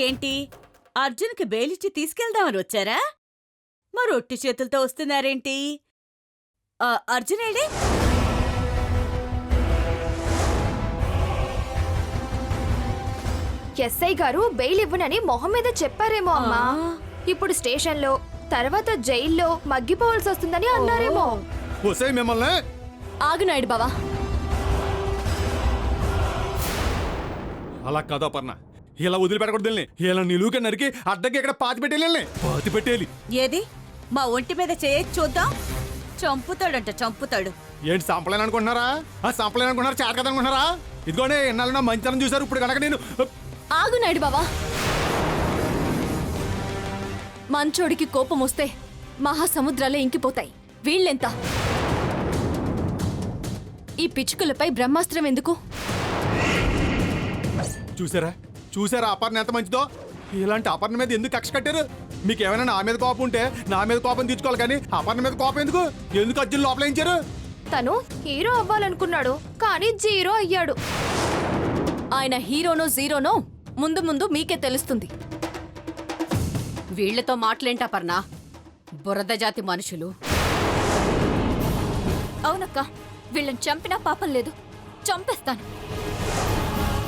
ఏంటి అర్జున్కి బెయిలిచ్చి తీసుకెళ్దామని వచ్చారా? మరి ఒట్టి చేతులతో వస్తున్నారేంటి? అర్జునేడి? ఎస్ఐ గారు బెయిల్ ఇవ్వనని మొహం మీద చెప్పారేమో అమ్మా. ఇప్పుడు స్టేషన్లో, తర్వాత జైల్లో మగ్గిపోవాల్సి వస్తుందని అన్నారేమో. మిమ్మల్ని ఆగు నాయుడు బావా. అలా కాదు అపర్ణ, ఇలా వదిలిపెట్టకూడదు. ఇలా నిలువుగా నరికి అడ్డకి ఇక్కడ పాతి పెట్టేయాలి. ఏది మా ఒంటి మీద చేయొచ్చు చూద్దాం. చంపుతాడంట, చంపుతాడు. ఏంటి సంపలేని అనుకుంటున్నారా? సంపలేని అనుకుంటున్నారా? చేత కదా అనుకుంటున్నారా? ఇదిగోనే ఎన్నాళ్ళ మంచితనం చూసారు, ఇప్పుడు కనుక నేను. ఆగు నాయుడు బావా. మంచోడికి కోపం వస్తే మహాసముద్రాలే ఇంకిపోతాయి. వీళ్ళెంత? ఈ పిచ్చుకలపై బ్రహ్మాస్త్రం ఎందుకు? చూసారా అపర్ణ ఎంత మంచిదో? ఇలాంటి అపర్ణ మీద ఎందుకు కక్ష కట్టారు? మీకేమైనా నా మీద కోపం ఉంటే నా మీద కోపం తీర్చుకోవాలి, కానీ అపర్ణ మీద కోపం ఎందుకు అర్జున్ లోపలేయించారు? తను హీరో అవ్వాలనుకున్నాడు, కానీ జీరో అయ్యాడు. ఆయన హీరోనో జీరోనో ముందు ముందు మీకే తెలుస్తుంది. వీళ్లతో మాటలేంటపర్ణ, బురద జాతి మనుషులు. అవునక్క, వీళ్ళని చంపినా పాపం లేదు, చంపేస్తాను.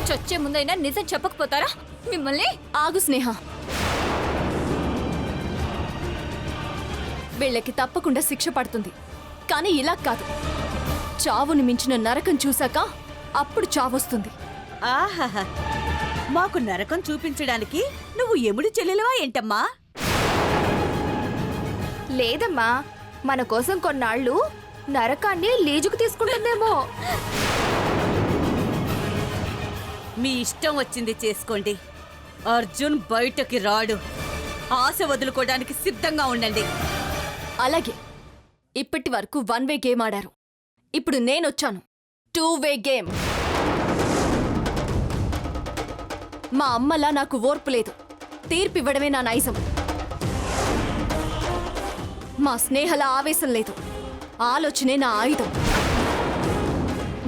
చచ్చే ముందైనా నిజం చెప్పకపోతారా మిమ్మల్ని? ఆగు స్నేహ, వీళ్ళకి తప్పకుండా శిక్ష పడుతుంది, కానీ ఇలా కాదు. చావుని మించిన నరకం చూశాక అప్పుడు చావొస్తుంది. ఆహాహా, మాకు నరకం చూపించడానికి నువ్వు ఎముడి చెల్లెలవా ఏంటమ్మా? లేదమ్మా, మన కోసం కొన్నాళ్ళు నరకాన్ని లీజుకు తీసుకుంటుందేమో. మీ ఇష్టం వచ్చింది చేసుకోండి. అర్జున్ బయటకి రాడు. ఆశ వదులుకోవడానికి సిద్ధంగా ఉండండి. అలాగే, ఇప్పటి వరకు 1 వే గేమ్ ఆడారు. ఇప్పుడు నేనొచ్చాను 2 వే గేమ్. మా అమ్మలా నాకు ఓర్పు లేదు, తీర్పివ్వడమే నా నైజం. మా స్నేహల ఆవేశం లేదు, ఆలోచనే నా ఆయుధం.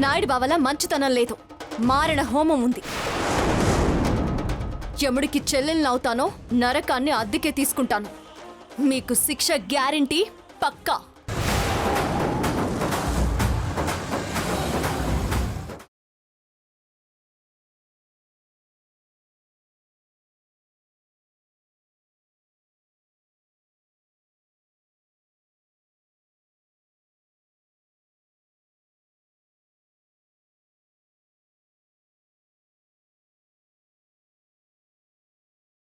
నాయుడు బావలా మంచితనం లేదు, మారణ హోమం ఉంది. యముడికి చెల్లెల్నవుతానో నరకాన్ని అద్దెకే తీసుకుంటాను. మీకు శిక్ష గ్యారెంటీ పక్కా.